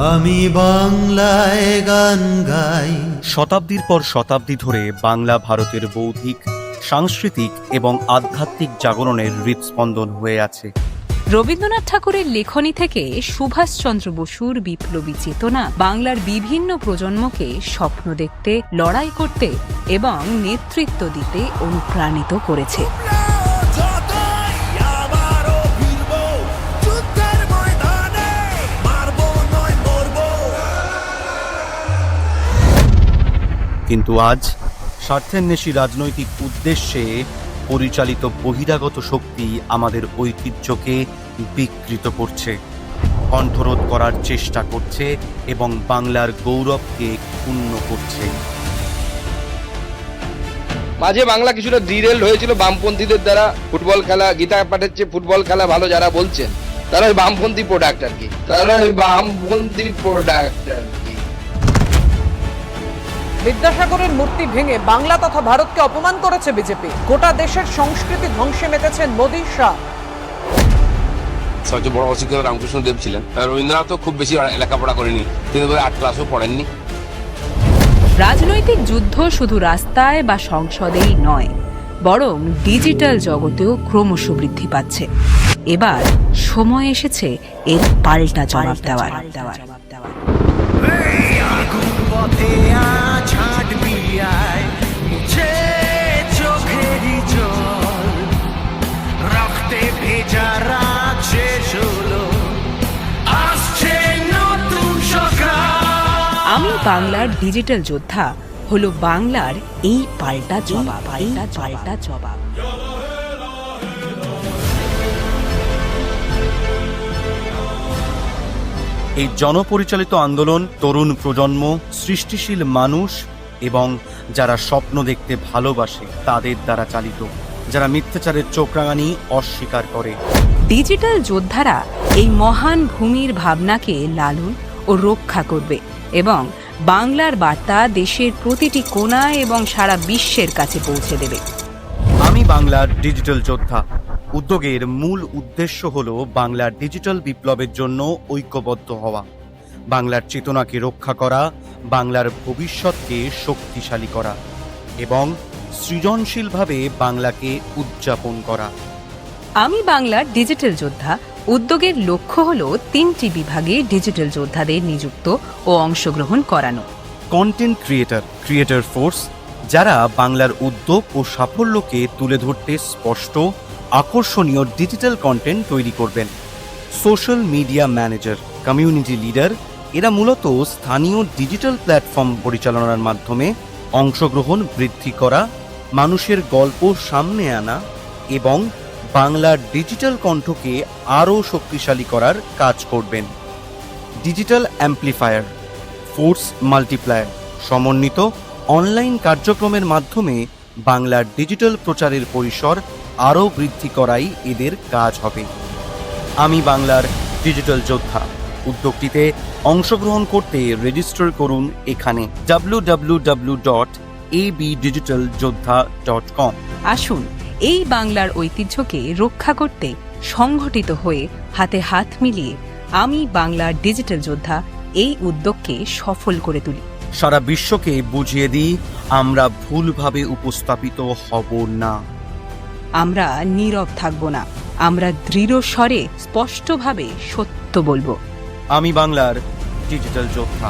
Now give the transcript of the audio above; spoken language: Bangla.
আমি বাংলায় গান গাই। শতাব্দীর পর শতাব্দী ধরে বাংলা ভারতের বৌদ্ধিক, সাংস্কৃতিক এবং আধ্যাত্মিক জাগরণের হৃদস্পন্দন হয়ে আছে। রবীন্দ্রনাথ ঠাকুরের লেখনী থেকে সুভাষচন্দ্র বসুর বিপ্লবী চেতনা বাংলার বিভিন্ন প্রজন্মকে স্বপ্ন দেখতে, লড়াই করতে এবং নেতৃত্ব দিতে অনুপ্রাণিত করেছে। কিন্তু আজ স্বার্থান্বেষী রাজনৈতিক উদ্দেশ্যে পরিচালিত বহিরাগত শক্তি আমাদের ঐতিহ্যকে বিকৃত করছে, কণ্ঠরোধ করার চেষ্টা করছে এবং বাংলার গৌরবকে ক্ষুণ্ণ করছে। মাঝে বাংলা কিছুটা ডিরেল হয়েছিল বামপন্থীদের দ্বারা। ফুটবল খেলা, গীতা পাঠের চেয়ে ফুটবল খেলা ভালো যারা বলছেন, তারা ওই বামপন্থী প্রোডাক্ট আর কি, বিদ্যাসাগরের মূর্তি ভেঙে বাংলা তথা ভারতকে অপমান করেছে বিজেপি। গোটা দেশের সংস্কৃতি ধ্বংসে মেতেছেন মোদী শাহ। সবচেয়ে বড় অশিক্ষিত রামকৃষ্ণ দেব ছিলেন। রবীন্দ্রনাথও খুব বেশি লেখাপড়া করেনি, তিনি 8 ক্লাসও পড়েননি। রাজনৈতিক যুদ্ধ শুধু রাস্তায় বা সংসদেই নয়, বরং ডিজিটাল জগতেও ক্রমশ বৃদ্ধি পাচ্ছে। এবার সময় এসেছে এর পাল্টা জবাব দেওয়ার। আমি বাংলার ডিজিটাল যোদ্ধা হলো বাংলার এই পাল্টা জবাব। এই জনপরিচালিত আন্দোলন তরুণ প্রজন্ম, সৃষ্টিশীল মানুষ এবং যারা স্বপ্ন দেখতে ভালোবাসে তাদের দ্বারা চালিত, যারা মিথ্যাচারের চোখ রাঙানি অস্বীকার করে। ডিজিটাল যোদ্ধারা এই মহান ভূমির ভাবনাকে লালন ও রক্ষা করবে এবং বাংলার বার্তা দেশের প্রতিটি কোণায় এবং সারা বিশ্বের কাছে পৌঁছে দেবে। আমি বাংলার ডিজিটাল যোদ্ধা উদ্যোগের মূল উদ্দেশ্য হল বাংলার ডিজিটাল বিপ্লবের জন্য ঐক্যবদ্ধ হওয়া, বাংলার চেতনাকে রক্ষা করা, বাংলার ভবিষ্যৎকে শক্তিশালী করা এবং সৃজনশীলভাবে বাংলাকে উদযাপন করা। আমি বাংলার ডিজিটাল যোদ্ধা উদ্যোগের লক্ষ্য হল 3টি বিভাগে ডিজিটাল যোদ্ধাদের নিযুক্ত ও অংশগ্রহণ করানো। কন্টেন্ট ক্রিয়েটর ফোর্স, যারা বাংলার উদ্যোগ ও সাফল্যকে তুলে ধরতে স্পষ্ট, আকর্ষণীয় ডিজিটাল কন্টেন্ট তৈরি করবেন। Social media manager, community leader, এরা মূলত স্থানীয় ডিজিটাল প্ল্যাটফর্ম পরিচালনার মাধ্যমে অংশগ্রহণ বৃদ্ধি করা, মানুষের গল্প সামনে আনা এবং বাংলার ডিজিটাল কণ্ঠকে আরও শক্তিশালী করার কাজ করবেন। ডিজিটাল অ্যাম্প্লিফায়ার, ফোর্স মাল্টিপ্লায়ার, সমন্বিত অনলাইন কার্যক্রমের মাধ্যমে বাংলার ডিজিটাল প্রচারের পরিসর আরও বৃদ্ধি করাই এদের কাজ হবে। আমি বাংলার ডিজিটাল যোদ্ধা উদ্যোগটিতে অংশগ্রহণ করতে রেজিস্টার করুন এখানে www.abdigitaljodha.com। আসুন এই বাংলার ঐতিহ্যকে রক্ষা করতে সংগঠিত হয়ে হাতে হাত মিলিয়ে আমি বাংলার ডিজিটাল যোদ্ধা এই উদ্যোগকে সফল করে তুলি। সারা বিশ্বকে বুঝিয়ে দিই আমরা ভুলভাবে উপস্থাপিত হব না। আমরা নীরব থাকব না, আমরা দৃঢ় স্বরে স্পষ্টভাবে সত্য বলবো। আমি বাংলার ডিজিটাল যোদ্ধা।